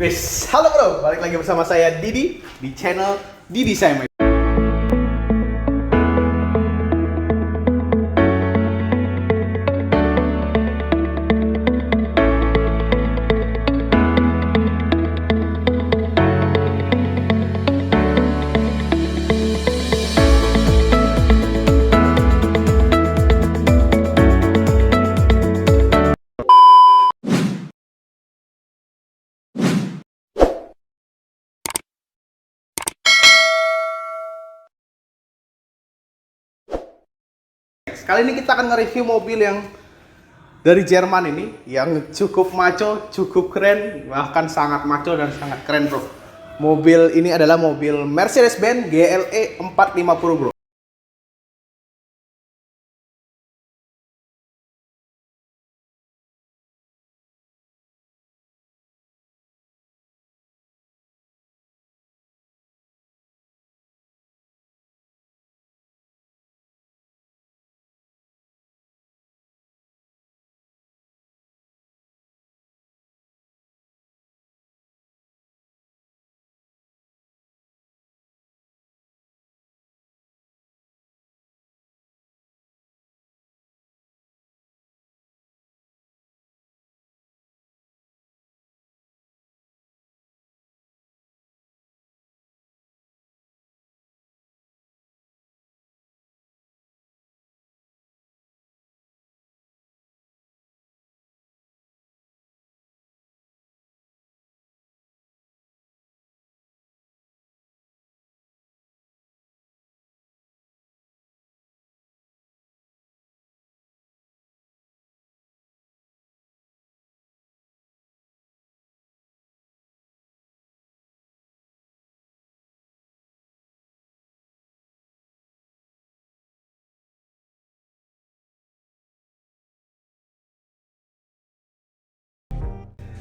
Wis, halo bro, balik lagi bersama saya Didi di channel Didi Saya. Kali ini kita akan nge-review mobil yang dari Jerman ini, yang cukup maco, cukup keren, bahkan sangat maco dan sangat keren bro. Mobil ini adalah mobil Mercedes-Benz GLE 450 bro.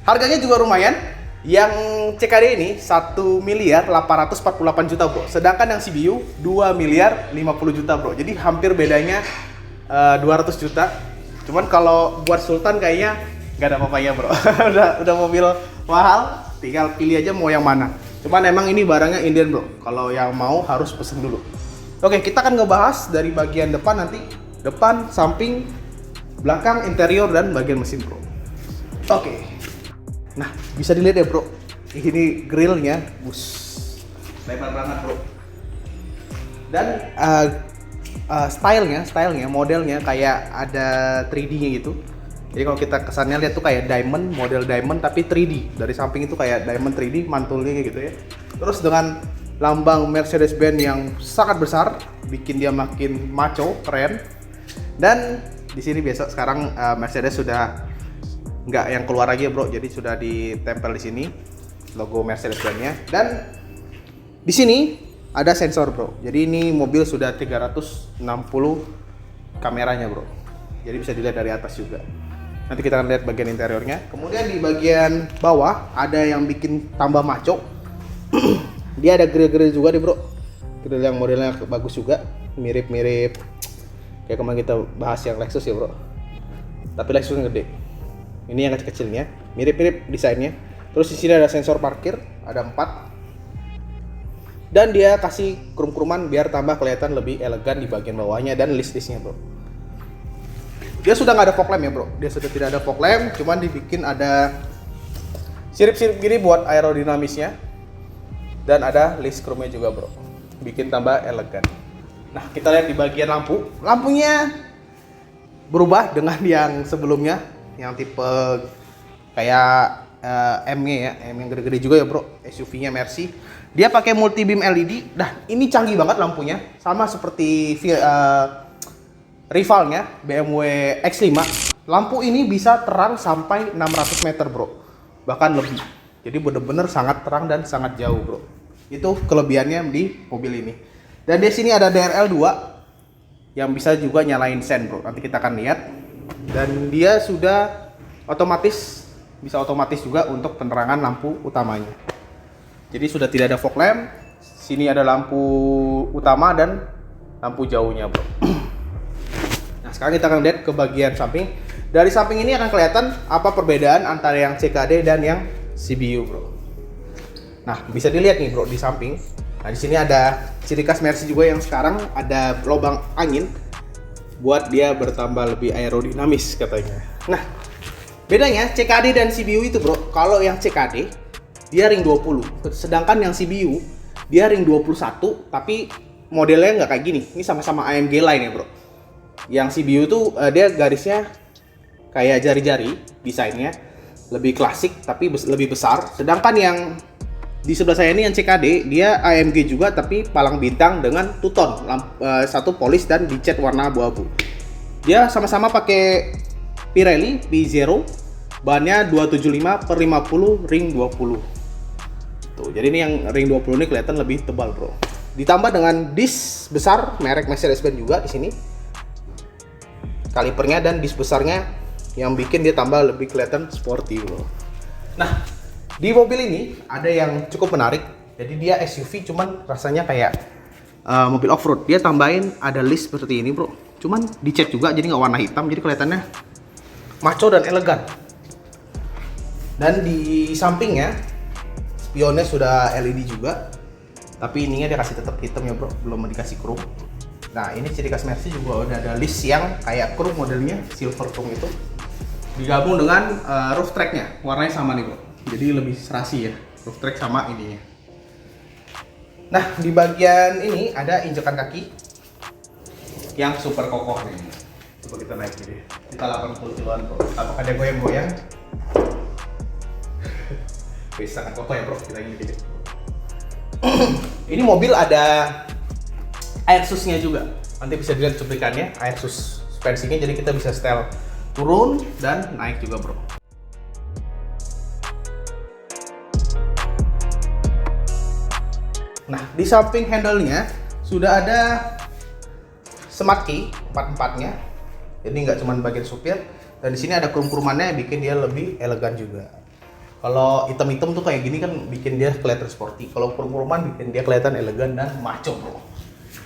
Harganya juga lumayan. Yang CKD ini 1.848 juta bro. Sedangkan yang CBU 2.050 juta bro. Jadi hampir bedanya 200 juta. Cuman kalau buat Sultan kayaknya nggak ada apa-apanya bro. udah mobil mahal, tinggal pilih aja mau yang mana. Cuman emang ini barangnya Indian bro. Kalau yang mau harus pesen dulu. Oke, kita akan ngebahas dari bagian depan nanti. Depan, samping, belakang, interior, dan bagian mesin bro. Oke. Nah, bisa dilihat ya bro, ini grillnya, lebar banget bro. Dan stylenya, modelnya kayak ada 3D-nya gitu. Jadi kalau kita kesannya lihat tuh kayak diamond, model diamond tapi 3D. Dari samping itu kayak diamond 3D, mantulnya gitu ya. Terus dengan lambang Mercedes-Benz yang sangat besar, bikin dia makin maco, keren. Dan di sini besok sekarang Mercedes sudah nggak yang keluar lagi ya bro, jadi sudah ditempel di sini logo Mercedes-Benz-nya. Dan di sini ada sensor bro, jadi ini mobil sudah 360 kameranya bro, jadi bisa dilihat dari atas juga. Nanti kita akan lihat bagian interiornya. Kemudian di bagian bawah ada yang bikin tambah maco. Dia ada grill-grill juga nih bro, grill yang modelnya bagus juga, mirip-mirip kayak kemarin kita bahas yang Lexus ya bro, tapi Lexus yang gede. Ini yang kecil-kecilnya, mirip-mirip desainnya. Terus di sini ada sensor parkir, ada 4. Dan dia kasih krum-kruman biar tambah kelihatan lebih elegan di bagian bawahnya dan list-listnya bro. Dia sudah nggak ada fog lamp ya bro, dia sudah tidak ada fog lamp, cuman dibikin ada sirip-sirip gini buat aerodinamisnya. Dan ada list krumnya juga bro, bikin tambah elegan. Nah kita lihat di bagian lampu, lampunya berubah dengan yang sebelumnya, yang tipe kayak M-nya ya, M yang gede-gede juga ya bro, SUV-nya Mercy. Dia pakai multi beam LED. Nah ini canggih banget lampunya, sama seperti rivalnya BMW X5. Lampu ini bisa terang sampai 600 meter bro, bahkan lebih. Jadi bener-bener sangat terang dan sangat jauh bro. Itu kelebihannya di mobil ini. Dan di sini ada DRL 2 yang bisa juga nyalain sen bro, nanti kita akan lihat. Dan dia sudah bisa otomatis juga untuk penerangan lampu utamanya. Jadi sudah tidak ada fog lamp. Sini ada lampu utama dan lampu jauhnya bro. Nah sekarang kita akan lihat ke bagian samping. Dari samping ini akan kelihatan apa perbedaan antara yang CKD dan yang CBU bro. Nah, bisa dilihat nih bro di samping. Nah, di sini ada ciri khas Mercy juga yang sekarang ada lubang angin buat dia bertambah lebih aerodinamis katanya. Nah, bedanya CKD dan CBU itu bro, kalau yang CKD dia ring 20, sedangkan yang CBU dia ring 21, tapi modelnya nggak kayak gini. Ini sama-sama AMG line ya bro. Yang CBU tuh dia garisnya kayak jari-jari, desainnya lebih klasik tapi lebih besar. Sedangkan yang di sebelah saya ini yang CKD dia AMG juga tapi palang bintang dengan two-tone, satu polis dan dicat warna abu-abu. Dia sama-sama pakai Pirelli P0, bannya 275/50 ring 20. Tuh, jadi ini yang ring 20 ini kelihatan lebih tebal bro. Ditambah dengan disk besar merek Mercedes-Benz juga di sini. Kalipernya dan disk besarnya yang bikin dia tambah lebih kelihatan sporty bro. Nah, di mobil ini ada yang cukup menarik. Jadi dia SUV cuman rasanya kayak mobil off-road. Dia tambahin ada list seperti ini bro. Cuman dicat juga jadi nggak warna hitam, jadi kelihatannya maco dan elegan. Dan di sampingnya spionnya sudah LED juga. Tapi ininya dia kasih tetap hitam ya bro, belum dikasih chrome. Nah, ini ciri khas Mercy juga udah ada list yang kayak chrome modelnya, silver chrome itu. Digabung dengan roof tracknya, warnanya sama nih bro. Jadi lebih serasi ya, roof track sama ininya. Nah, di bagian ini ada injekan kaki yang super kokoh nih. Coba kita naik jadi. Kita 80 kiloan bro. Apakah dia goyang-goyang? Bisa sangat kokoh ya bro, kita ini dikit. Ini mobil ada air susnya juga. Nanti bisa dilihat cuplikannya, air sus suspensinya, jadi kita bisa setel turun dan naik juga bro. Nah, di samping handle-nya sudah ada smart key 4-4-nya. Jadi nggak cuma bagian supir, dan di sini ada krum-krumannya yang bikin dia lebih elegan juga. Kalau hitam-hitam tuh kayak gini kan bikin dia kelihatan sporty. Kalau krum-kruman bikin dia kelihatan elegan dan maco bro.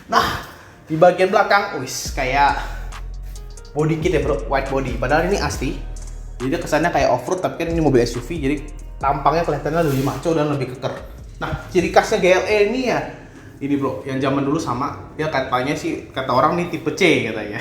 Nah, di bagian belakang, kayak body kit ya bro, white body. Padahal ini asli. Jadi dia kesannya kayak off-road, tapi kan ini mobil SUV, jadi tampangnya kelihatannya lebih maco dan lebih keker. Nah, ciri khasnya GLE ini ya, ini bro, yang zaman dulu sama. Dia katanya sih, kata orang nih tipe C katanya.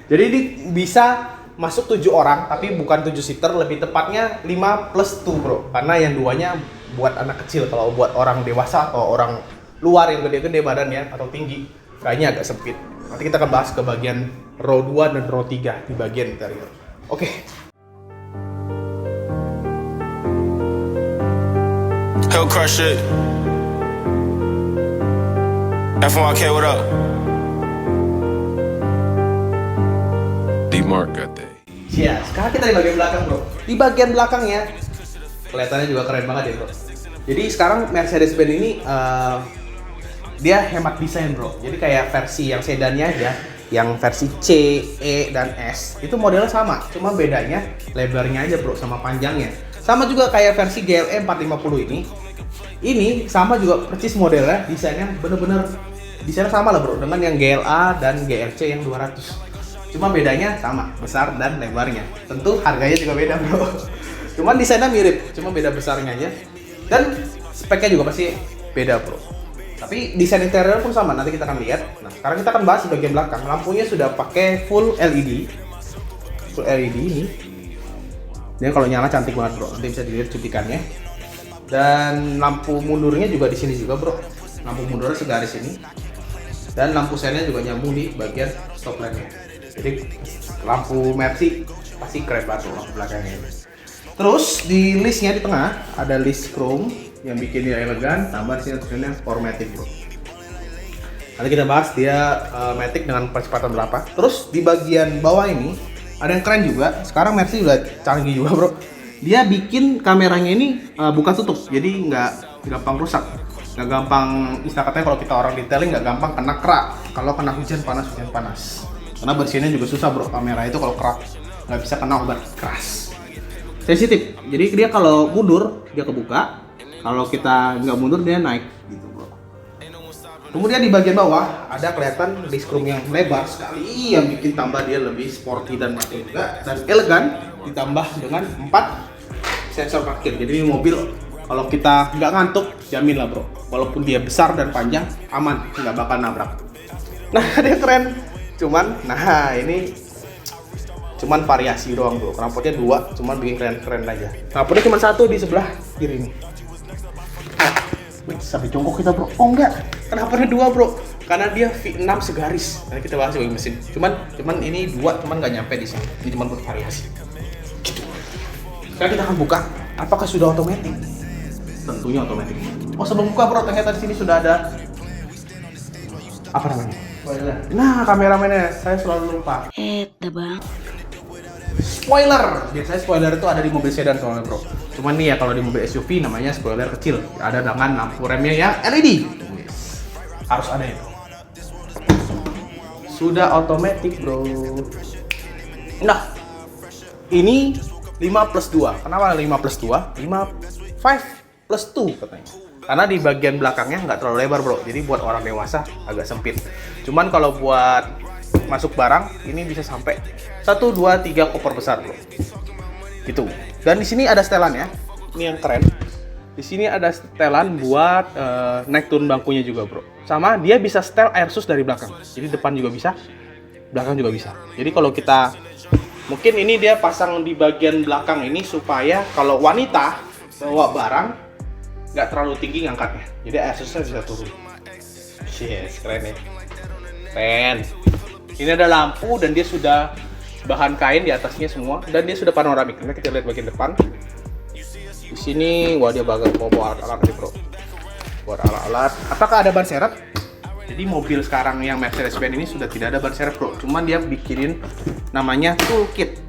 Jadi ini bisa masuk 7 orang, tapi bukan 7 seater, lebih tepatnya 5+2 bro. Karena yang duanya buat anak kecil, kalau buat orang dewasa atau orang luar yang gede-gede badannya atau tinggi, kayaknya agak sempit. Nanti kita akan bahas ke bagian row 2 dan row 3 di bagian interior. Oke. Hell crush it. F1K, what up? D-Mark got that. Ya, sekarang kita di bagian belakang bro. Di bagian belakangnya kelihatannya juga keren banget ya bro. Jadi sekarang Mercedes-Benz ini dia hemat desain bro. Jadi kayak versi yang sedannya aja, yang versi C, E, dan S itu modelnya sama, cuma bedanya lebarnya aja bro sama panjangnya. Sama juga kayak versi GLE 450 ini. Ini sama juga persis modelnya, desainnya bener-bener desainnya sama lah bro dengan yang GLA dan GLC yang 200. Cuma bedanya sama, besar dan lebarnya. Tentu harganya juga beda bro. Cuman desainnya mirip, cuma beda besarnya aja. Dan speknya juga pasti beda bro. Tapi desain interior pun sama, nanti kita akan lihat. Nah, sekarang kita akan bahas di bagian belakang. Lampunya sudah pakai full LED. Full LED ini. Dia kalau nyala cantik banget bro. Nanti bisa dilihat cuplikannya. Dan lampu mundurnya juga di sini juga bro. Lampu mundurnya segaris ini. Dan lampu sennya juga nyambung di bagian stop lamp-nya. Jadi lampu Mercy pasti keren banget lampu belakangnya. Terus di listnya di tengah ada list chrome yang bikin dia elegan, tambah sini tulisannya Formatic bro. Nanti kita bahas dia matic dengan percepatan berapa. Terus di bagian bawah ini ada yang keren juga. Sekarang Mercy udah canggih juga bro. Dia bikin kameranya ini buka tutup, jadi nggak gampang rusak, nggak gampang. Istilah katanya kalau kita orang detailing nggak gampang kena kerak. Kalau kena hujan panas. Karena bersihnya juga susah bro, kamera itu kalau kerak nggak bisa kena obat keras. Sensitif, jadi dia kalau mundur dia kebuka, kalau kita nggak mundur dia naik gitu bro. Kemudian di bagian bawah ada kelihatan disc chrome yang lebar sekali yang bikin tambah dia lebih sporty dan maco juga dan elegan, ditambah dengan 4 sensor parkir. Jadi ini mobil Kalau kita nggak ngantuk, jamin lah bro. Walaupun dia besar dan panjang, aman, nggak bakal nabrak. Nah, ada yang keren. Nah ini cuman variasi doang bro. Knalpotnya 2, cuman bikin keren-keren aja. Knalpotnya cuma 1 di sebelah kiri nih. Wih, sampai jongkok kita bro. Oh enggak, knalpotnya 2 bro. Karena dia V6 segaris. Nanti kita bahas di mesin. Cuman ini 2, cuman nggak nyampe di sini. Ini cuma buat variasi. Gitu. Sekarang kita akan buka. Apakah sudah otomatis? Tentunya otomatis. Oh sebelum buka bro, ternyata di sini sudah ada apa namanya? Nah, kameramennya saya selalu lupa. Bang. Spoiler. Biasanya spoiler itu ada di mobil sedan soalnya bro. Cuman nih ya kalau di mobil SUV namanya spoiler kecil. Ada dengan lampu remnya yang LED. Harus ada itu. Sudah otomatis bro. Nah, ini 5+2. Kenapa 5+2? 5+2 katanya. Karena di bagian belakangnya nggak terlalu lebar bro. Jadi buat orang dewasa agak sempit. Cuman kalau buat masuk barang ini bisa sampai 1, 2, 3 koper besar bro. Gitu. Dan di sini ada setelan ya. Ini yang keren. Di sini ada setelan buat naik turun bangkunya juga bro. Sama dia bisa setel air sus dari belakang. Jadi depan juga bisa, belakang juga bisa. Jadi kalau kita mungkin ini dia pasang di bagian belakang ini supaya kalau wanita bawa barang nggak terlalu tinggi ngangkatnya. Jadi air susnya bisa turun. Yes, keren ya. Keren. Ini ada lampu dan dia sudah bahan kain di atasnya semua dan dia sudah panoramik. Nah, kita lihat bagian depan. Di sini, wah dia mau bawa alat-alat nih bro. Buat alat-alat. Apakah ada ban serep? Jadi mobil sekarang yang Mercedes-Benz ini sudah tidak ada ban serep bro. Cuman dia bikinin namanya toolkit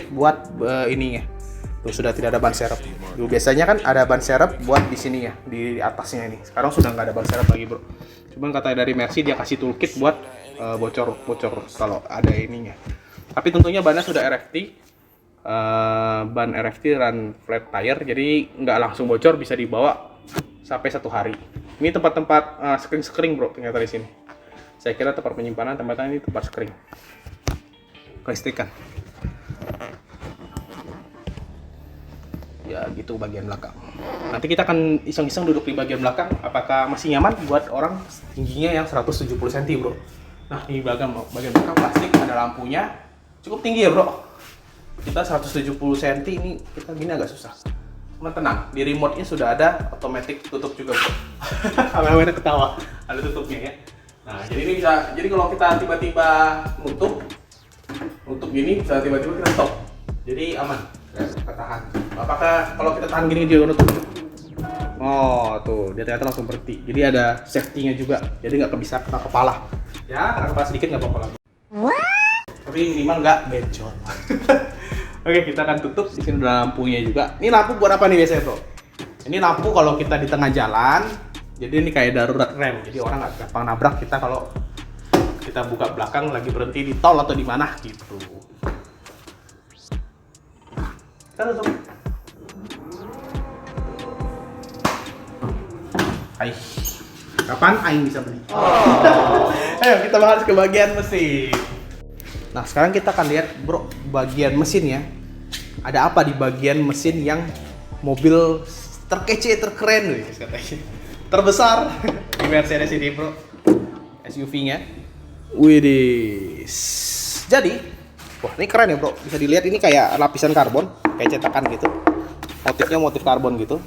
buat ininya. Tuh sudah tidak ada ban serep. Dulu biasanya kan ada ban serep buat di sini ya, di atasnya ini. Sekarang sudah nggak ada ban serep lagi bro. Cuman katanya dari Mercy dia kasih toolkit buat bocor kalau ada ininya. Tapi tentunya bannya sudah RFT. Ban RFT run flat tire, jadi nggak langsung bocor, bisa dibawa sampai 1 hari. Ini tempat-tempat screen bro ternyata di sini. Saya kira tempat penyimpanan, tempatnya ini tempat screen. Kelistrikan. Ya gitu bagian belakang. Nanti kita akan iseng-iseng duduk di bagian belakang. Apakah masih nyaman buat orang tingginya yang 170 cm bro? Nah di bagian belakang plastik, ada lampunya, cukup tinggi ya bro. Kita 170 cm ini kita gini agak susah. Cuma tenang, di remote-nya sudah ada otomatis tutup juga bro. Kameramen ketawa, ada tutupnya ya. Nah jadi ini bisa, jadi kalau kita tiba-tiba nutup gini, bisa tiba-tiba kita stop. Jadi aman. Kita tahan. Apakah kalau kita tahan gini dia nutup? Oh tuh, dia ternyata langsung berhenti. Jadi ada safety-nya juga. Jadi nggak bisa kena kepala. Ya, kena kepala sedikit nggak apa-apa lagi. Tapi minimal nggak benjol. Oke, kita akan tutup. Di sini ada lampunya juga. Ini lampu buat apa nih biasanya bro? Ini lampu kalau kita di tengah jalan. Jadi ini kayak darurat rem. Jadi orang nggak gampang nabrak kita kalau kita buka belakang lagi berhenti di tol atau di mana gitu. Tutup. Hai. Kapan Aing bisa beli? Ayo kita bahas ke bagian mesin. Nah sekarang kita akan lihat bro bagian mesinnya. Ada apa di bagian mesin yang mobil terkece, terkeren loh katanya. Terbesar di Mercedes ini bro. SUV-nya. Widis. Jadi wah ini keren ya bro, bisa dilihat ini kayak lapisan karbon, kayak cetakan gitu. Motifnya motif karbon gitu.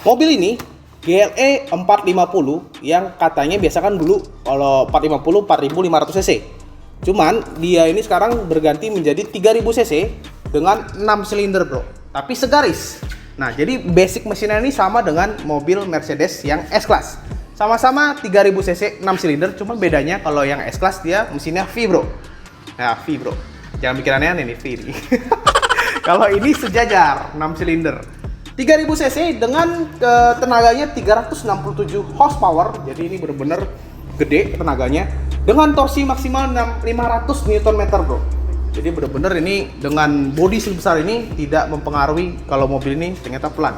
Mobil ini GLE 450 yang katanya biasa kan dulu kalau 450 4500 cc. Cuman dia ini sekarang berganti menjadi 3000 cc dengan 6 silinder bro, tapi segaris. Nah jadi basic mesinnya ini sama dengan mobil Mercedes yang S-Class. Sama-sama 3000 cc 6 silinder, cuma bedanya kalau yang S-Class dia mesinnya V bro. Nah, V bro, jangan bikin aneh-aneh nih V ini. Kalau ini sejajar 6 silinder 3000 cc dengan tenaganya 367 horsepower. Jadi ini bener-bener gede tenaganya dengan torsi maksimal 500 Nm bro. Jadi bener-bener ini dengan bodi sebesar ini tidak mempengaruhi kalau mobil ini ternyata pelan.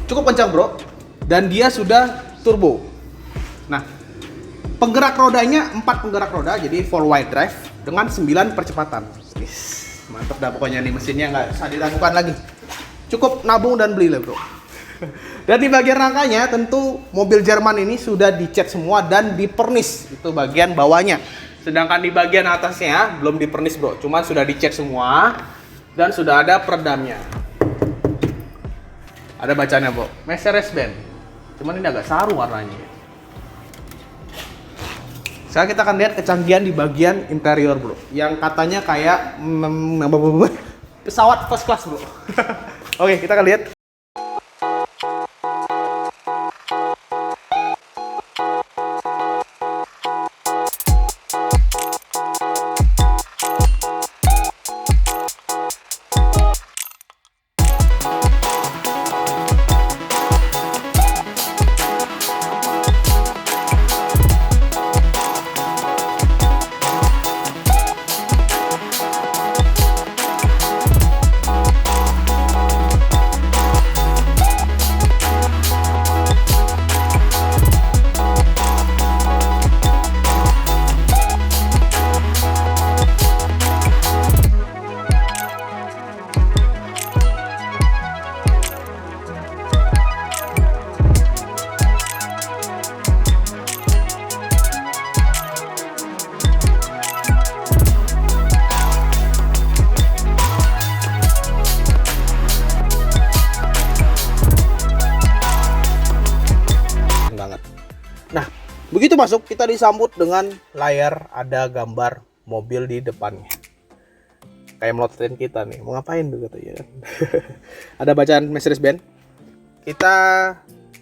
Cukup kencang bro, dan dia sudah turbo. Nah, penggerak rodanya 4 penggerak roda, jadi 4-wheel drive dengan 9 percepatan. Mantap dah pokoknya nih, mesinnya nggak usah diragukan lagi. cukup nabung dan beli lah bro. Dan di bagian rangkanya tentu mobil Jerman ini sudah dicat semua dan dipernis, itu bagian bawahnya. Sedangkan di bagian atasnya belum dipernis bro, cuma sudah dicat semua dan sudah ada peredamnya. Ada bacanya bro, Mercedes-Benz. Cuman ini agak saru warnanya. Sekarang kita akan lihat kecanggihan di bagian interior bro, yang katanya kayak pesawat first class bro. Oke, kita akan lihat. Nah, begitu masuk kita disambut dengan layar ada gambar mobil di depannya. Kayak melototin kita nih, mau ngapain tuh katanya kan. Ada bacaan Mercedes-Benz. Kita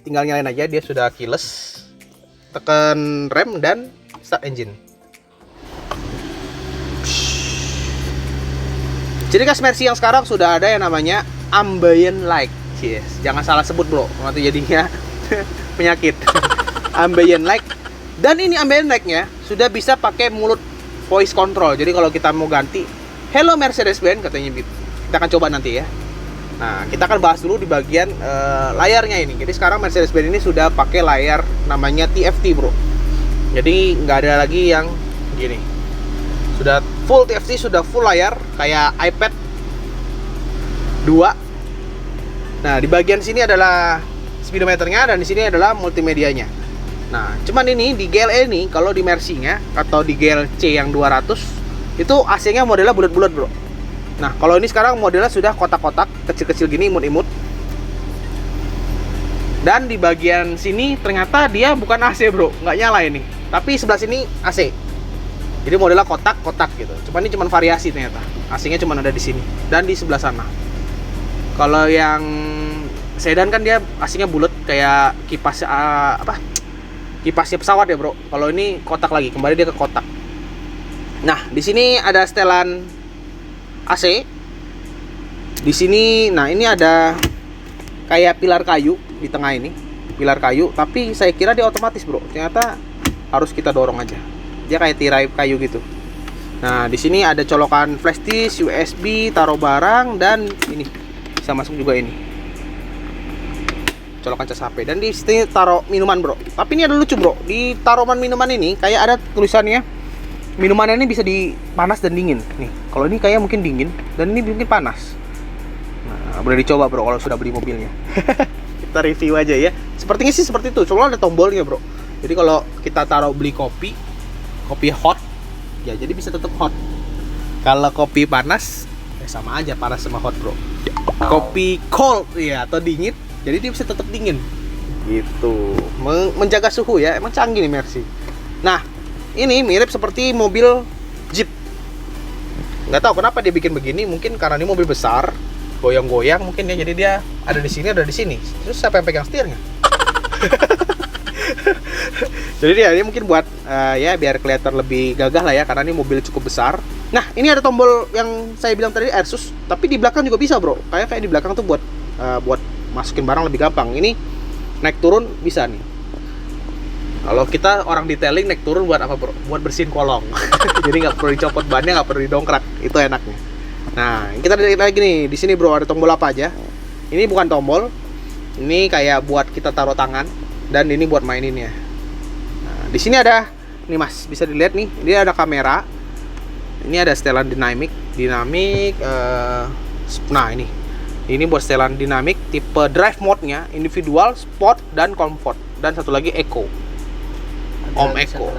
tinggal nyalain aja, dia sudah keyless. Tekan rem dan start engine. Ciri khas Mercy yang sekarang sudah ada yang namanya ambient light. Yes, jangan salah sebut bro, nanti jadinya penyakit. Ambient light, dan ini ambient light-nya sudah bisa pakai mulut voice control. Jadi kalau kita mau ganti hello Mercedes-Benz katanya, kita akan coba nanti ya. Nah, kita akan bahas dulu di bagian layarnya ini. Jadi sekarang Mercedes-Benz ini sudah pakai layar namanya TFT bro. Jadi nggak ada lagi yang gini, sudah full TFT, sudah full layar kayak iPad 2. Nah, di bagian sini adalah speedometernya dan di sini adalah multimedianya. Nah, cuman ini di GLE ini, kalau di Mercy-nya atau di GLC yang 200 itu AC-nya modelnya bulat-bulat bro. Nah, kalau ini sekarang modelnya sudah kotak-kotak kecil-kecil gini, imut-imut. Dan di bagian sini ternyata dia bukan AC bro, nggak nyala ini. Tapi sebelah sini AC. Jadi modelnya kotak-kotak gitu. Cuman ini cuman variasi ternyata. AC-nya cuman ada di sini dan di sebelah sana. Kalau yang sedan kan dia AC-nya bulat kayak kipas kipasnya pesawat ya bro. Kalau ini kotak lagi, kembali dia ke kotak. Nah, di sini ada setelan AC. Di sini, nah ini ada kayak pilar kayu di tengah ini, pilar kayu. Tapi saya kira dia otomatis bro. Ternyata harus kita dorong aja. Dia kayak tirai kayu gitu. Nah, di sini ada colokan flash disk, USB, taruh barang, dan ini bisa masuk juga ini. Colokan cas HP, dan di sini taruh minuman bro. Tapi ini ada lucu bro, di taruhan minuman ini kayak ada tulisannya minumannya ini bisa dipanas dan dingin nih. Kalau ini kayak mungkin dingin dan ini mungkin panas. Nah, boleh dicoba bro kalau sudah beli mobilnya. Kita review aja ya. Sepertinya sih seperti itu, soalnya ada tombolnya bro. Jadi kalau kita taruh beli kopi hot ya, jadi bisa tetap hot. Kalau kopi panas ya sama aja, panas sama hot bro. Kopi cold ya, atau dingin, jadi dia bisa tetap dingin gitu, menjaga suhu ya. Emang canggih nih Mercy. Nah, ini mirip seperti mobil Jeep. Nggak tahu kenapa dia bikin begini, mungkin karena ini mobil besar, goyang-goyang mungkin ya. Jadi dia ada di sini, ada di sini. Terus siapa yang pegang setirnya? Jadi dia mungkin buat ya biar kelihatan lebih gagah lah ya, karena ini mobil cukup besar. Nah, ini ada tombol yang saya bilang tadi AirSUS, tapi di belakang juga bisa bro. Kayak di belakang tuh buat masukin barang lebih gampang. Ini naik turun bisa nih. Kalau kita orang detailing naik turun buat apa bro? Buat bersihin kolong. Jadi nggak perlu dicopot bannya, nggak perlu didongkrak. Itu enaknya. Nah, kita lihat lagi nih. Di sini bro ada tombol apa aja? Ini bukan tombol. Ini kayak buat kita taruh tangan, dan ini buat maininnya. Nah, di sini ada nih mas, bisa dilihat nih. Dia ada kamera. Ini ada setelan dinamik. Nah ini Ini buat setelan dinamik, tipe drive mode-nya individual, sport, dan comfort. Dan satu lagi eco. Om Eco.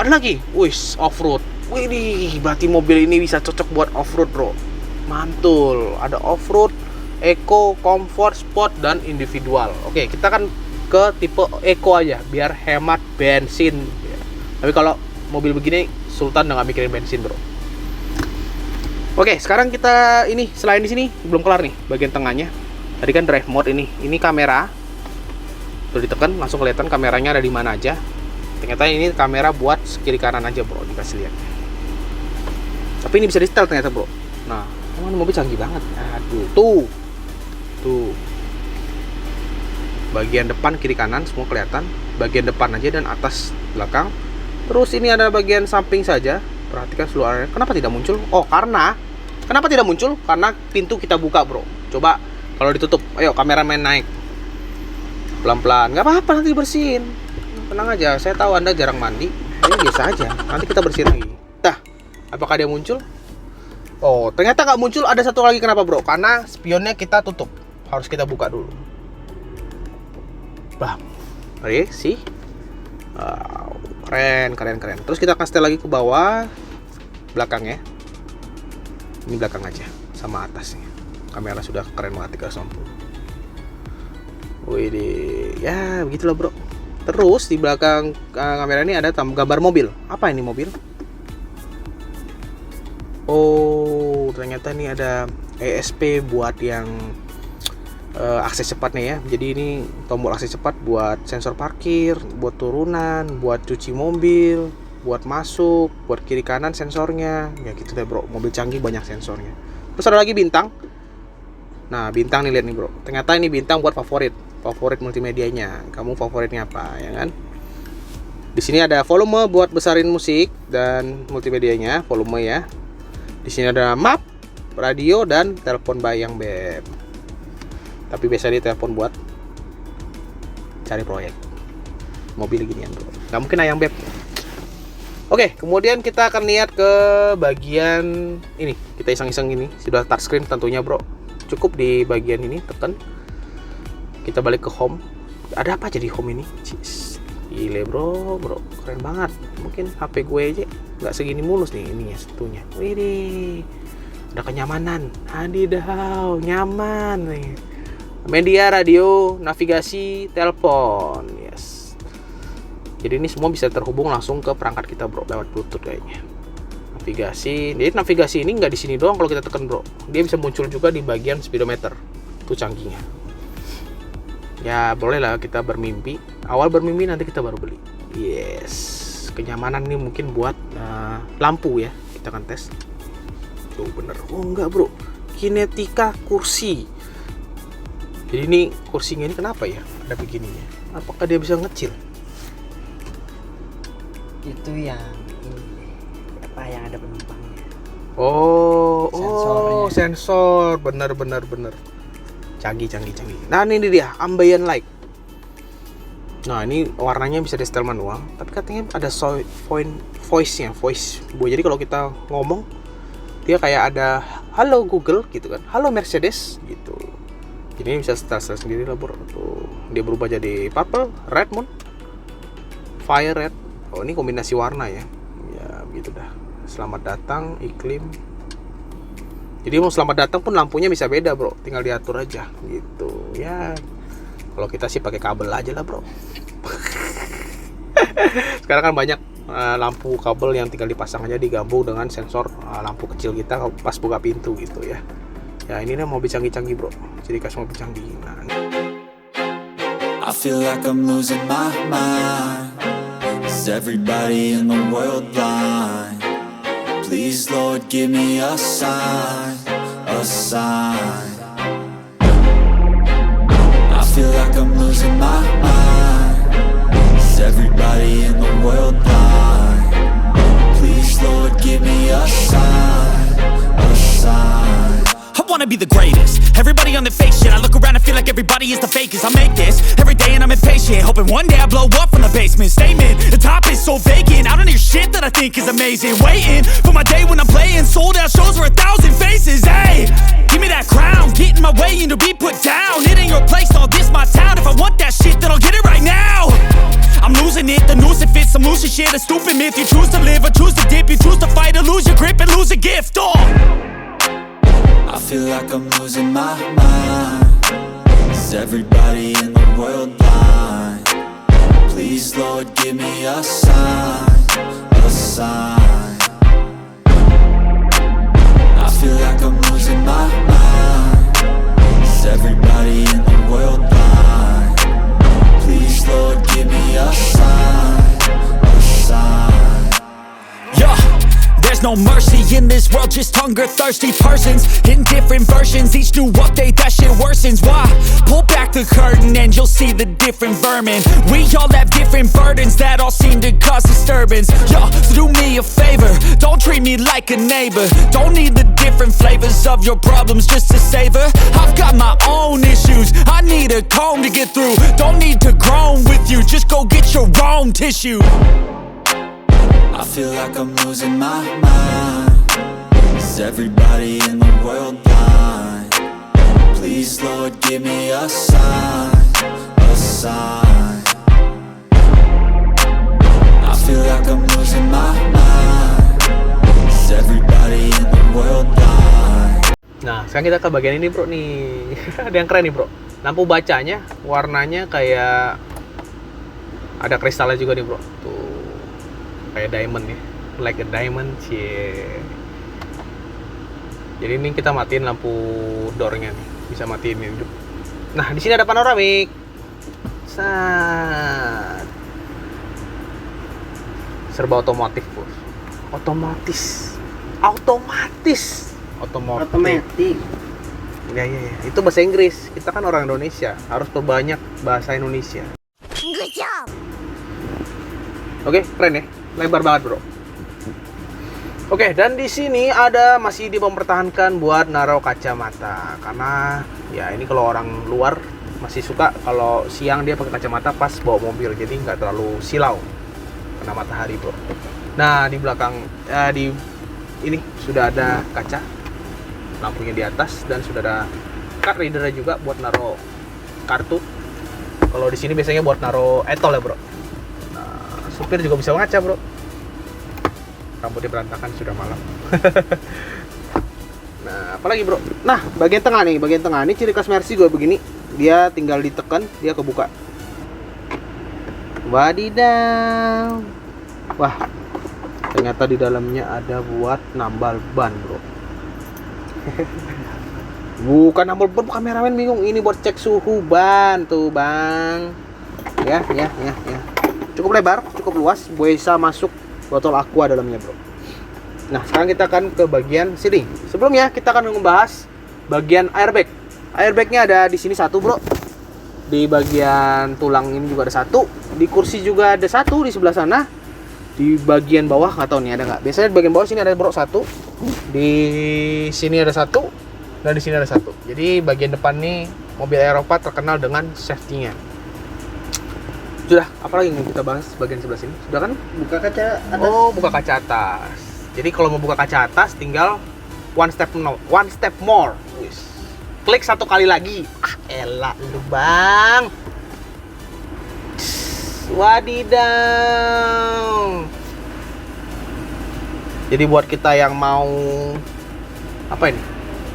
Ada lagi, wis off-road. Wih, berarti mobil ini bisa cocok buat off-road, bro. Mantul, ada off-road, eco, comfort, sport, dan individual. Oke, kita kan ke tipe eco aja, biar hemat bensin. Tapi kalau mobil begini, Sultan udah nggak mikirin bensin, bro. Oke, sekarang kita ini selain di sini belum kelar nih bagian tengahnya. Tadi kan drive mode ini kamera. Tuh ditekan langsung kelihatan kameranya ada di mana aja. Ternyata ini kamera buat kiri kanan aja, bro, dikasih lihat. Tapi ini bisa di setel ternyata, bro. Nah, ini mobil canggih banget. Aduh, tuh. Bagian depan kiri kanan semua kelihatan. Bagian depan aja dan atas belakang. Terus ini ada bagian samping saja. Perhatikan seluruh area. Kenapa tidak muncul? Oh, kenapa tidak muncul? Karena pintu kita buka, bro. Coba kalau ditutup. Ayo, kameramen naik. Pelan-pelan. Nggak apa-apa, nanti bersihin. Tenang aja, saya tahu Anda jarang mandi. Ini biasa aja. Nanti kita bersihin lagi. Dah, apakah dia muncul? Oh, ternyata nggak muncul. Ada satu lagi, kenapa, bro? Karena spionnya kita tutup. Harus kita buka dulu. Bam. Oke, sih. Wow, keren. Terus kita kasih lagi ke bawah, belakang ya. Ini belakang aja, sama atasnya. Kamera sudah keren banget 360. Wih, ya begitulah, bro. Terus di belakang kamera ini ada gambar mobil. Apa ini mobil? Oh, ternyata ini ada ESP buat yang akses cepatnya ya. Jadi ini tombol akses cepat buat sensor parkir, buat turunan, buat cuci mobil, buat masuk, buat kiri kanan sensornya. Ya gitu deh, bro. Mobil canggih banyak sensornya. Terus ada lagi bintang. Nah, bintang nih, lihat nih, bro. Ternyata ini bintang buat favorit multimedianya. Kamu favoritnya apa, ya kan? Di sini ada volume buat besarin musik dan multimedianya, volume ya. Di sini ada map, radio, dan telepon bayang beb. Tapi biasa dia telepon buat cari proyek mobil ginian, bro. Nggak mungkin ayang beb. Oke, kemudian kita akan lihat ke bagian ini. Kita iseng-iseng ini, sudah touchscreen tentunya, bro. Cukup di bagian ini, tekan. Kita balik ke home. Ada apa aja di home ini? Gile, bro, keren banget. Mungkin HP gue aja nggak segini mulus nih ininya, satunya. Widih, ada kenyamanan. Hadidaw, nyaman nih. Media, radio, navigasi, telepon, yes. Jadi ini semua bisa terhubung langsung ke perangkat kita, bro, lewat Bluetooth kayaknya. Navigasi, jadi navigasi ini nggak di sini doang kalau kita tekan, bro. Dia bisa muncul juga di bagian speedometer. Itu canggihnya. Ya boleh lah kita bermimpi. Awal bermimpi, nanti kita baru beli. Yes, kenyamanan ini mungkin buat lampu ya. Kita akan tes. Tuh bener. Oh enggak, bro. Kinetika kursi. Jadi ini kursinya ini kenapa ya ada begininya? Apakah dia bisa ngecil? Itu yang ini apa yang ada penumpangnya? Sensor. Bener. Canggih. Nah ini dia ambient light. Nah ini warnanya bisa di setel manual. Tapi katanya ada voice-nya. Jadi kalau kita ngomong, dia kayak ada halo Google gitu kan, halo Mercedes gitu. Jadi bisa setel sendiri lah, bro. Tuh, dia berubah jadi purple, red moon, fire red. Oh ini kombinasi warna ya. Ya gitu dah. Selamat datang iklim. Jadi mau selamat datang pun lampunya bisa beda, bro. Tinggal diatur aja gitu. Ya kalau kita sih pakai kabel aja lah, bro. Sekarang kan banyak lampu kabel yang tinggal dipasang aja, digabung dengan sensor lampu kecil kita pas buka pintu gitu ya. Ya ini nih mobil canggih-canggih, bro. Jadi kasih mobil canggih. Nah, I feel like I'm losing my mind. Is everybody in the world blind? Please, Lord, give me a sign, a sign. I feel like I'm losing my mind. Is everybody in the world blind? Please, Lord, give me a sign, a sign. I wanna be the greatest. Everybody on the fake shit, I look around and feel like everybody is the fakest. I make this every day and I'm impatient, hoping one day I blow up from the basement. Statement, the top is so vacant, I don't hear shit that I think is amazing. Waiting for my day when I'm playing sold out shows for 1,000 faces. Hey, give me that crown, get in my way and to be put down. It ain't your place, all this my town. If I want that shit, then I'll get it right now. I'm losing it, the noose it fits, I'm losing shit, a stupid myth. You choose to live or choose to dip, you choose to fight or lose your grip and lose a gift. Oh, I feel like I'm losing my mind. Is everybody in the world blind? Please, Lord, give me a sign, a sign. I feel like I'm losing my mind. Is everybody in the world blind? Please, Lord, give me a sign, a sign. Yeah. There's no mercy in this world, just hunger-thirsty persons in different versions. Each new update, that shit worsens. Why? Pull back the curtain and you'll see the different vermin. We all have different burdens that all seem to cause disturbance. Yo, so do me a favor, don't treat me like a neighbor. Don't need the different flavors of your problems just to savor. I've got my own issues, I need a comb to get through. Don't need to groan with you, just go get your own tissue. I feel like I'm losing my mind. Is everybody in the world blind? Please, Lord, give me a sign, a sign. I feel like I'm losing my mind. Is everybody in the world blind? Nah, sekarang kita ke bagian ini bro nih. Ada yang keren nih bro. Lampu bacanya warnanya kayak ada kristalnya juga nih bro. Tuh. Kayak diamond ya, like a diamond, cie. Jadi ini kita matiin lampu door-nya nih, bisa matiin ini. Nah, di sini ada panoramik. Sat. Serba otomotif, bos. Otomatis. Otomatis. Ya. Itu bahasa Inggris. Kita kan orang Indonesia, harus perbanyak bahasa Indonesia. Good job. Oke, keren ya. Lebar banget, bro. Oke, dan di sini ada masih mempertahankan buat naruh kacamata. Karena ya ini kalau orang luar masih suka kalau siang dia pakai kacamata pas bawa mobil, jadi nggak terlalu silau kena matahari, bro. Nah, di belakang di ini sudah ada kaca, lampunya di atas, dan sudah ada card reader juga buat naruh kartu. Kalau di sini biasanya buat naruh etol ya, bro. Supir juga bisa ngaca, bro. Rambutnya berantakan, sudah malam. Nah, apalagi, bro? Nah, bagian tengah nih ciri khas Mercy gue begini. Dia tinggal ditekan, dia kebuka. Wadidaw. Wah, ternyata di dalamnya ada buat nambal ban, bro. Bukan nambal ban, kameramen bingung. Ini buat cek suhu ban tuh, Bang. Ya. Cukup lebar, cukup luas, bisa masuk botol aqua dalamnya, bro. Nah, sekarang kita akan ke bagian sini. Sebelumnya kita akan membahas bagian airbag. Airbagnya ada di sini satu, bro. Di bagian tulang ini juga ada satu. Di kursi juga ada satu di sebelah sana. Di bagian bawah nggak tahu nih ada nggak. Biasanya di bagian bawah sini ada, bro, satu. Di sini ada satu. Dan di sini ada satu. Jadi bagian depan nih mobil Eropa terkenal dengan safety-nya. Sudah, apalagi yang kita bahas bagian sebelah sini? Sudah kan? Buka kaca atas. Oh, buka kaca atas. Jadi kalau mau buka kaca atas tinggal one step more. Wis. Klik satu kali lagi. Elah lu, Bang. Wadidaw. Jadi buat kita yang mau apa ini?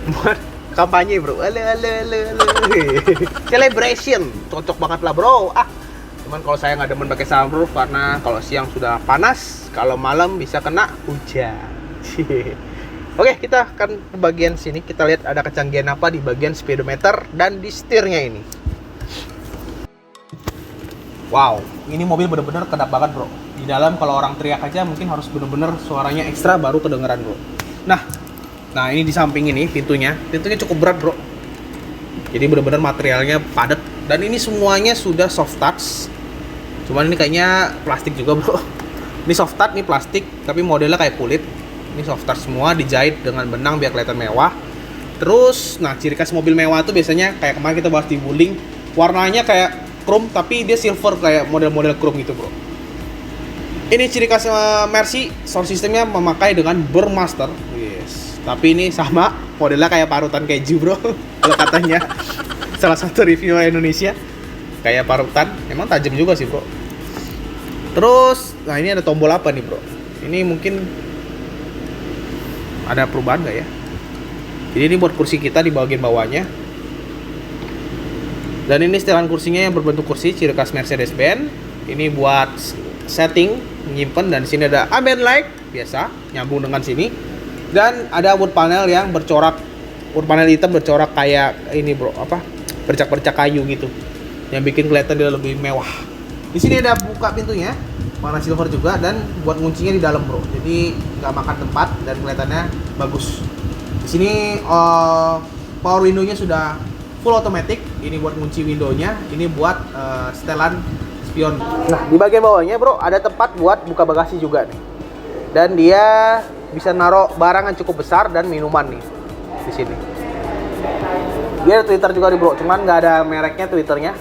Buat kampanye, bro. Celebration. Cocok banget lah, bro. Cuman kalau saya nggak demen pakai sunroof karena kalau siang sudah panas, kalau malam bisa kena hujan. Oke, kita akan ke bagian sini. Kita lihat ada kecanggihan apa di bagian speedometer dan di setirnya ini. Wow, ini mobil bener-bener kedap banget, bro. Di dalam kalau orang teriak aja mungkin harus bener-bener suaranya ekstra baru kedengeran, bro. Nah ini di samping ini pintunya cukup berat, bro. Jadi bener-bener materialnya padat dan ini semuanya sudah soft touch. Cuman ini kayaknya plastik juga, bro. Ini soft touch, ini plastik, tapi modelnya kayak kulit. Ini soft touch semua, dijahit dengan benang biar kelihatan mewah. Terus, nah ciri khas mobil mewah tuh biasanya kayak kemarin kita bahas di Wuling, warnanya kayak chrome tapi dia silver kayak model-model chrome gitu bro. Ini ciri khas Mercy, sound systemnya memakai dengan Burmester. Yes. Tapi ini sama, modelnya kayak parutan keju bro. Kalau katanya salah satu review Indonesia, kayak parutan, emang tajam juga sih bro. Terus, nah ini ada tombol apa nih bro? Ini mungkin ada perubahan nggak ya? Jadi ini buat kursi kita di bagian bawahnya. Dan ini setelan kursinya yang berbentuk kursi ciri khas Mercedes-Benz. Ini buat setting, menyimpan, dan di sini ada ambient light biasa nyambung dengan sini. Dan ada wood panel yang bercorak, wood panel hitam bercorak kayak ini bro, apa? Bercak-bercak kayu gitu. Yang bikin kelihatan dia lebih mewah. Di sini ada buka pintunya, warna silver juga, dan buat nguncinya di dalam bro. Jadi nggak makan tempat dan kelihatannya bagus. Di sini power window-nya sudah full automatic. Ini buat kunci window-nya, ini buat setelan spion. Nah, di bagian bawahnya, bro, ada tempat buat buka bagasi juga nih. Dan dia bisa naruh barang yang cukup besar dan minuman nih di sini. Dia ada Twitter juga nih, bro, cuman nggak ada mereknya Twitternya.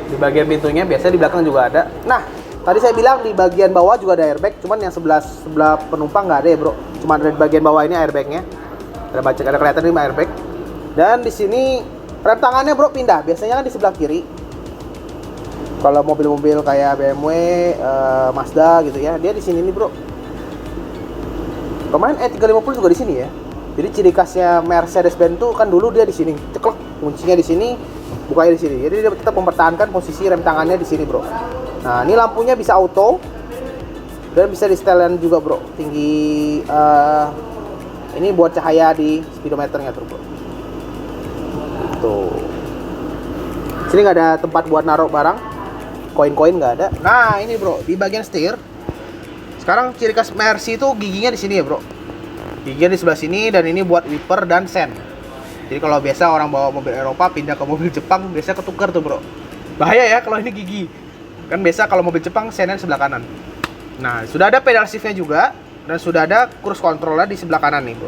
Di bagian pintunya, biasanya di belakang juga ada. Nah, tadi saya bilang di bagian bawah juga ada airbag, cuman yang sebelah penumpang nggak ada ya, bro. Cuman ada di bagian bawah ini airbagnya. Ada kelihatan ini airbag. Dan di sini rem tangannya bro pindah. Biasanya kan di sebelah kiri. Kalau mobil-mobil kayak BMW, Mazda gitu ya, dia di sini nih bro. Kemarin E350 juga di sini ya. Jadi ciri khasnya Mercedes-Benz tuh kan dulu dia di sini, ceklek, kuncinya di sini, bukanya di sini. Jadi dia tetap mempertahankan posisi rem tangannya di sini bro. Nah ini lampunya bisa auto dan bisa di setelan juga bro. Tinggi. Ini buat cahaya di speedometernya tuh bro. Tuh. Sini nggak ada tempat buat naruh barang, koin-koin nggak ada. Nah ini bro, di bagian setir. Sekarang ciri khas Mercy itu giginya di sini ya bro. Giginya di sebelah sini, dan ini buat wiper dan sen. Jadi kalau biasa orang bawa mobil Eropa pindah ke mobil Jepang, biasa ketukar tuh bro. Bahaya ya kalau ini gigi. Kan biasa kalau mobil Jepang sennya sebelah kanan. Nah sudah ada pedal shiftnya juga. Dan sudah ada cruise controlnya di sebelah kanan nih bro.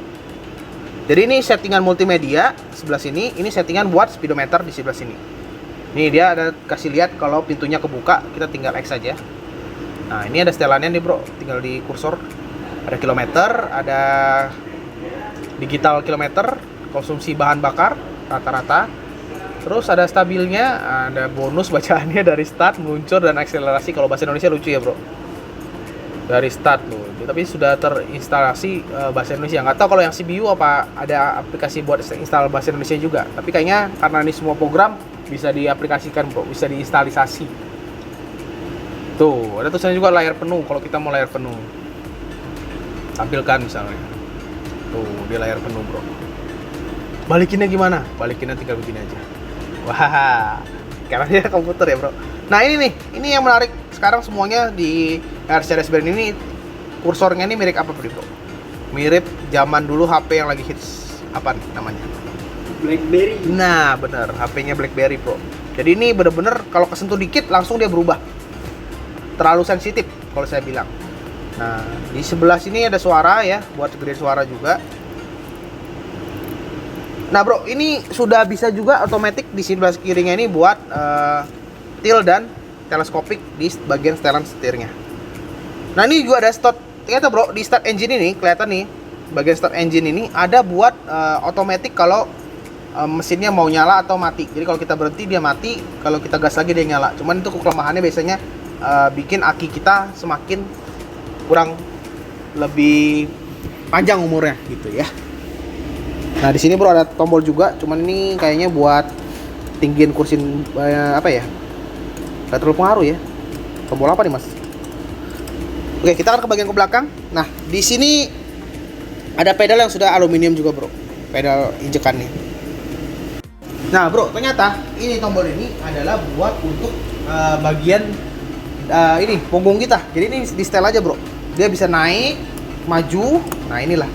Jadi ini settingan multimedia sebelah sini. Ini settingan buat speedometer di sebelah sini. Nih dia ada kasih lihat kalau pintunya kebuka, kita tinggal X aja. Nah ini ada setelannya nih bro. Tinggal di kursor. Ada kilometer, ada digital kilometer, konsumsi bahan bakar rata-rata. Terus ada stabilnya, ada bonus bacaannya dari start, meluncur, dan akselerasi. Kalau bahasa Indonesia lucu ya bro. Dari start loh, tapi sudah terinstalasi bahasa Indonesia. Nggak tahu kalau yang CBU apa ada aplikasi buat install bahasa Indonesia juga. Tapi kayaknya karena ini semua program bisa diaplikasikan bro, bisa diinstalisasi. Tuh, ada tulisannya juga layar penuh kalau kita mau layar penuh. Tampilkan misalnya. Tuh, dia layar penuh bro. Balikinnya gimana? Balikinnya tinggal begini aja. Wah, karena dia komputer ya bro. Nah ini nih, ini yang menarik. Sekarang semuanya di Mercedes-Benz ini kursornya ini mirip apa bro? Mirip zaman dulu HP yang lagi hits, apa nih namanya? BlackBerry. Nah bener, HP-nya BlackBerry bro. Jadi ini bener-bener kalau kesentuh dikit langsung dia berubah. Terlalu sensitif kalau saya bilang. Nah di sebelah sini ada suara ya, buat gedein suara juga. Nah bro, ini sudah bisa juga otomatis di sebelah kirinya ini buat tilt dan teleskopik di bagian setelan setirnya. Nah ini juga ada start. Ternyata bro, di start engine ini kelihatan nih, bagian start engine ini ada buat otomatis kalau mesinnya mau nyala atau mati. Jadi kalau kita berhenti dia mati, kalau kita gas lagi dia nyala. Cuman itu kelemahannya biasanya bikin aki kita semakin kurang lebih panjang umurnya gitu ya. Nah di sini bro ada tombol juga, cuman ini kayaknya buat tinggiin kursi apa ya? Gak terlalu pengaruh ya. Tombol apa nih mas? Oke, kita akan ke bagian ke belakang. Nah di sini ada pedal yang sudah aluminium juga bro, pedal injekannya. Nah bro, ternyata ini tombol ini adalah buat untuk bagian ini punggung kita. Jadi ini di setel aja bro. Dia bisa naik, maju. Nah inilah.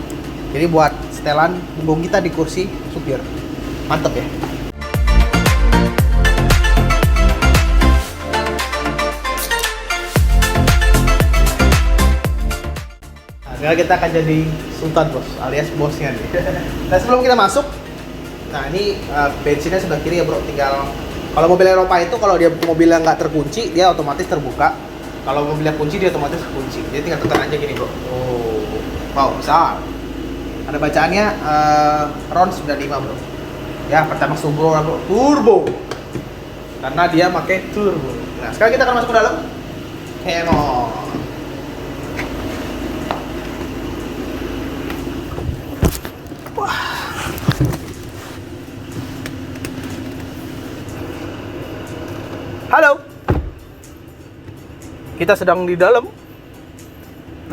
Jadi buat setelan punggung kita di kursi supir. Mantep ya. Nah, kita akan jadi sultan bos, alias bosnya nih. Nah sebelum kita masuk, Nah ini bensinnya sebelah kiri ya bro, tinggal kalau mobil Eropa itu kalau dia mobilnya nggak terkunci dia otomatis terbuka. Kalau mobilnya kunci dia otomatis terkunci. Jadi tinggal tekan aja gini bro. Oh, wow besar. Ada bacaannya RON 95 bro. Ya Pertamax turbo bro, turbo. Karena dia pakai turbo. Nah sekarang kita akan masuk ke dalam. Hemo. Halo. Kita sedang di dalam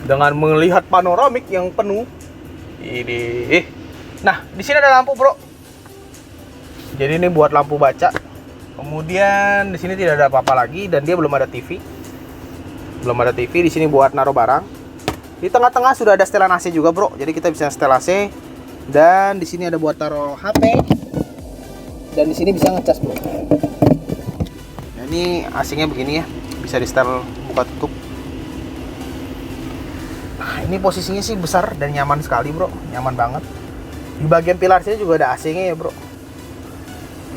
dengan melihat panoramik yang penuh. Ini. Nah, di sini ada lampu, Bro. Jadi ini buat lampu baca. Kemudian di sini tidak ada apa-apa lagi dan dia belum ada TV. Belum ada TV, di sini buat naruh barang. Di tengah-tengah sudah ada setelan AC juga, Bro. Jadi kita bisa setel AC dan di sini ada buat taruh HP. Dan di sini bisa ngecas, Bro. Ini AC-nya begini ya, bisa di setel buka tutup. Nah, ini posisinya sih besar dan nyaman sekali bro, nyaman banget. Di bagian pilar sini juga ada AC-nya ya bro.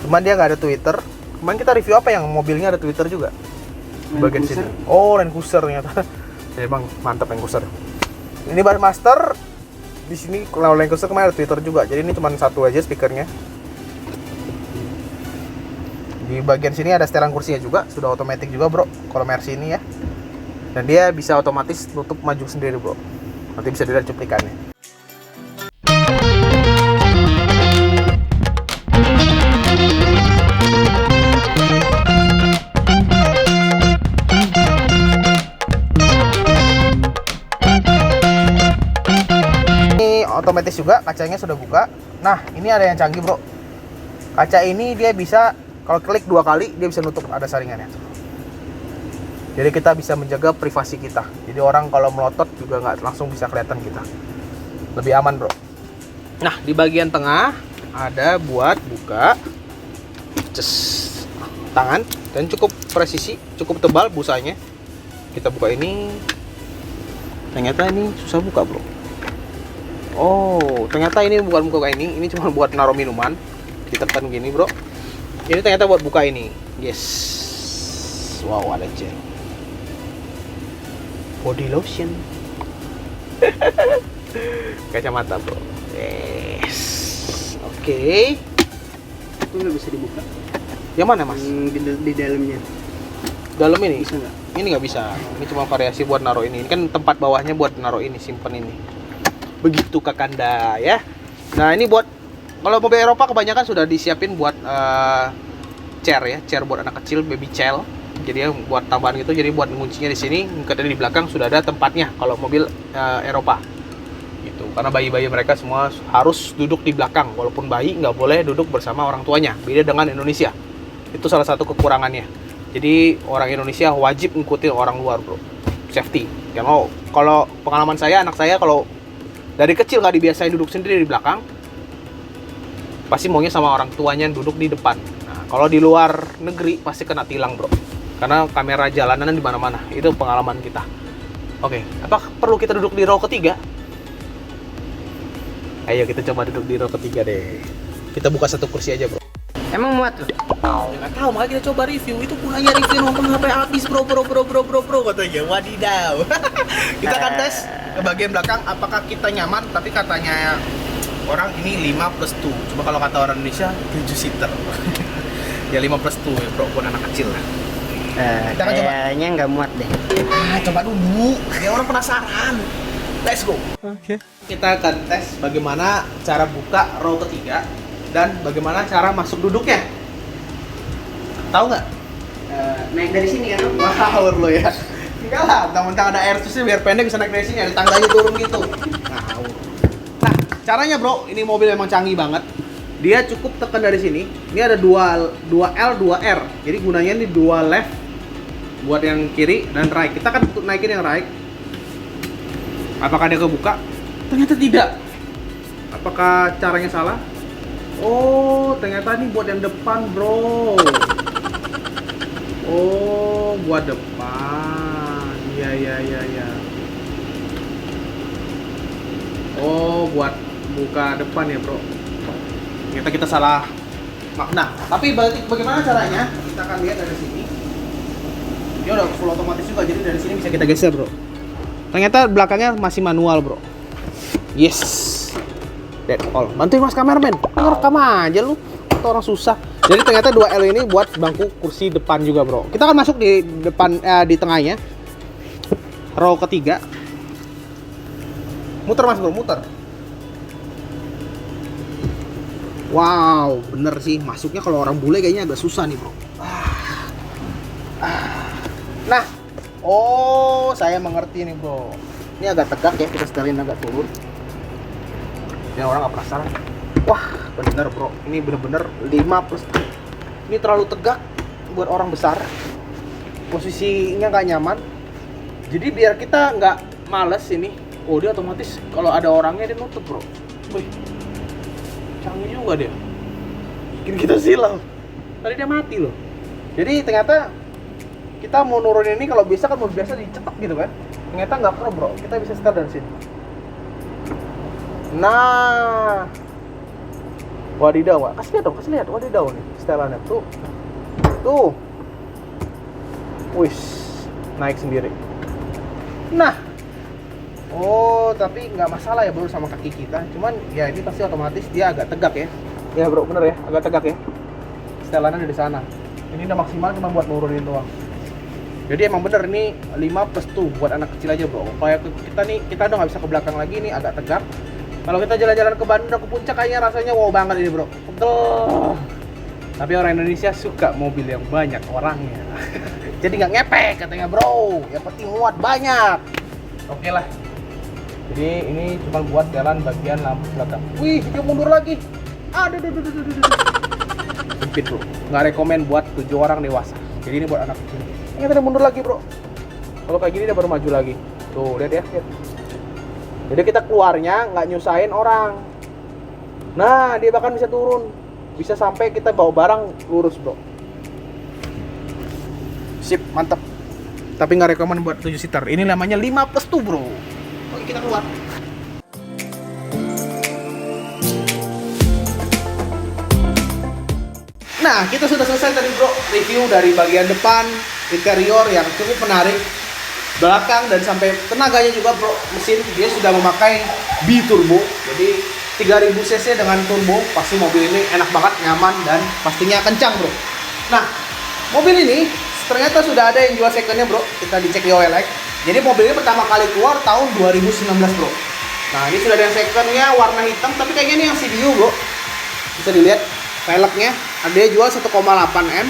Cuman dia nggak ada Twitter. Kemarin kita review apa yang mobilnya ada Twitter juga. Di bagian sini. Oh, Land Cruiser ternyata. Ya, emang mantap Land Cruiser. Ini bar master. Di sini kalau Land Cruiser kemarin ada Twitter juga. Jadi ini cuma satu aja speakernya. Di bagian sini ada setelan kursinya juga, sudah otomatis juga bro, kalau Mercy ini ya. Dan dia bisa otomatis tutup maju sendiri bro. Nanti bisa dilihat cuplikannya. Ini otomatis juga, kacanya sudah buka. Nah ini ada yang canggih bro. Kaca ini dia bisa kalau klik 2 kali dia bisa nutup, ada saringannya. Jadi kita bisa menjaga privasi kita. Jadi orang kalau melotot juga nggak langsung bisa kelihatan kita. Lebih aman bro. Nah di bagian tengah ada buat buka tangan dan cukup presisi, cukup tebal busanya. Kita buka ini, ternyata ini susah buka bro. Oh ternyata ini bukan buka ini cuma buat naruh minuman. Kita tekan gini bro. Ini ternyata buat buka ini. Yes. Wow, ada gel. Body lotion. Kacamata, bro. Yes. Oke. Itu nggak bisa dibuka. Yang mana, Mas? Di dalamnya. Dalam ini? Bisa nggak? Ini nggak bisa. Ini cuma variasi buat naruh ini. Ini kan tempat bawahnya buat naruh ini, simpen ini. Begitu Kakanda ya. Nah, ini buat kalau mobil Eropa kebanyakan sudah disiapin buat chair ya, chair buat anak kecil, baby chair. Jadi ya buat tambahan gitu. Jadi buat nguncinya di sini, kemudian di belakang sudah ada tempatnya. Kalau mobil Eropa, gitu. Karena bayi-bayi mereka semua harus duduk di belakang. Walaupun bayi nggak boleh duduk bersama orang tuanya. Beda dengan Indonesia. Itu salah satu kekurangannya. Jadi orang Indonesia wajib ngikutin orang luar bro, safety. Ya kalau pengalaman saya, anak saya kalau dari kecil nggak dibiasain duduk sendiri di belakang, pasti maunya sama orang tuanya duduk di depan. Nah, kalau di luar negeri pasti kena tilang, bro. Karena kamera jalanan di mana-mana. Itu pengalaman kita. Oke, apa perlu kita duduk di row ketiga? Ayo kita coba duduk di row ketiga deh. Kita buka satu kursi aja, bro. Emang muat tuh? Nggak tahu, makanya kita coba review. Itu gunanya review nonton sampai habis, bro katanya. Wadidaw. Kita akan tes ke bagian belakang apakah kita nyaman, tapi katanya orang ini 5+2. Coba kalau kata orang Indonesia 7 seater. Ya 5+2 ya bro, buat anak kecil lah. Kita akan coba. Kayaknya nggak muat deh. Coba dulu. Ya orang penasaran. Let's go. Oke. Kita akan tes bagaimana cara buka row ketiga dan bagaimana cara masuk duduknya. Tahu nggak? Naik dari sini kan? Wow lo ya. Enggak lah, mentang-mentang ada air susnya biar pendek bisa naik dari sini, ada tangganya turun gitu. Nah, caranya bro, ini mobil memang canggih banget. Dia cukup tekan dari sini. Ini ada 2L, 2R. Jadi gunanya ini 2 left buat yang kiri dan right. Kita kan naikin yang right. Apakah dia kebuka? Ternyata tidak. Apakah caranya salah? Oh, ternyata ini buat yang depan, bro. Oh, buat depan. Iya. Oh, buat buka depan ya, bro. kita salah makna. Tapi bagaimana caranya? Kita akan lihat dari sini. Dia udah full otomatis juga, jadi dari sini bisa kita geser, bro. Ternyata belakangnya masih manual, bro. Yes, that's all. Bantuin mas kameramen, ngerekam aja lu. Itu orang susah. Jadi ternyata 2L ini buat bangku kursi depan juga, bro. Kita akan masuk di depan, di tengahnya, row ketiga. Muter mas bro, muter. Wow, bener sih. Masuknya kalau orang bule kayaknya agak susah nih, bro. Nah, oh saya mengerti nih, bro. Ini agak tegak ya, kita setelin agak turun. Biar orang nggak penasaran. Wah, bener bro. Ini bener-bener 5+. Ini terlalu tegak buat orang besar. Posisinya nggak nyaman. Jadi biar kita nggak males ini. Oh, dia otomatis kalau ada orangnya dia nutup, bro. Wih, canggih juga dia. Bikin kita silau. Tadi dia mati loh. Jadi ternyata kita mau nurunin ini, kalau biasa kan mau biasa dicetak gitu kan. Ternyata nggak perlu, bro. Kita bisa setel dari sini. Nah, wadidaw, Pak. Kasih lihat, wadidaw nih setelannya tuh. Tuh. Wih, naik sendiri. Nah, oh, tapi nggak masalah ya, bro, sama kaki kita. Cuman ya ini pasti otomatis dia agak tegak ya. Ya, bro, bener ya, agak tegak ya. Setelannya ada di sana. Ini udah maksimal cuma buat nurunin doang. Jadi emang bener ini 5+2 buat anak kecil aja, bro. Kayak kita nih, kita udah nggak bisa ke belakang lagi, ini agak tegak. Kalau kita jalan-jalan ke Bandung ke puncak kayaknya rasanya wow banget ini, bro. Pegel. Tapi orang Indonesia suka mobil yang banyak orangnya. Jadi nggak ngepek katanya, bro. Yang penting muat banyak. Oke lah. Jadi ini cuma buat jalan bagian lampu belakang. Wih, dia mundur lagi. Aduh. Sempit, bro. Nggak rekomen buat 7 orang dewasa. Jadi ini buat anak kecil. Ini tadi mundur lagi, bro. Kalau kayak gini dia baru maju lagi. Tuh, lihat ya, lihat. Jadi kita keluarnya nggak nyusahin orang. Nah, dia bahkan bisa turun. Bisa sampai kita bawa barang lurus, bro. Sip, mantap. Tapi nggak rekomen buat 7 seater. Ini namanya 5+2, bro. Oke, kita keluar. Nah, kita sudah selesai tadi, bro, review dari bagian depan, interior yang cukup menarik, belakang, dan sampai tenaganya juga, bro. Mesin dia sudah memakai bi-turbo, jadi 3000 cc dengan turbo. Pasti mobil ini enak banget, nyaman, dan pastinya kencang, bro. Nah, mobil ini ternyata sudah ada yang jual secondnya, bro. Kita dicek di OLX. Jadi mobil ini pertama kali keluar tahun 2019, bro. Nah, ini sudah ada yang secondnya warna hitam, tapi kayaknya ini yang CBU, bro. Bisa dilihat velgnya, ada yang jual 1,8 M.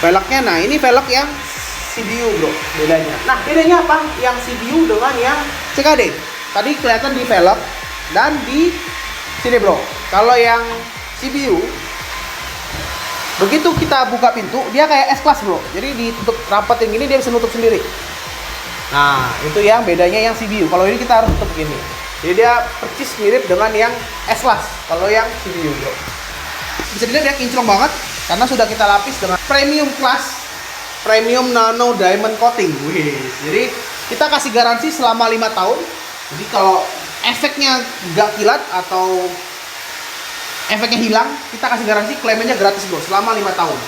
Velgnya, nah ini velg yang CBU, bro, bedanya. Nah, bedanya apa? Yang CBU dengan yang CKD. Tadi kelihatan di velg dan di sini, bro. Kalau yang CBU, begitu kita buka pintu, dia kayak S-Class, bro. Jadi ditutup rapat yang gini, dia bisa nutup sendiri. Nah, itu yang bedanya yang CBU. Kalau ini kita harus tutup begini. Jadi dia persis mirip dengan yang S-Class. Kalau yang CBU, bro, bisa dilihat ya, kinclong banget karena sudah kita lapis dengan premium class, premium nano diamond coating. Wih, jadi kita kasih garansi selama 5 tahun. Jadi kalau efeknya nggak kilat atau efeknya hilang, kita kasih garansi, klaimnya gratis, bro, selama 5 tahun.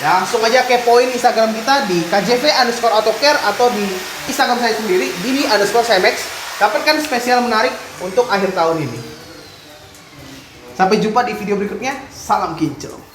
Ya, langsung aja kepoin Instagram kita di KJV_autocare atau di Instagram saya sendiri Dini_CMX. Dapatkan spesial menarik untuk akhir tahun ini. Sampai jumpa di video berikutnya. Salam kinclong.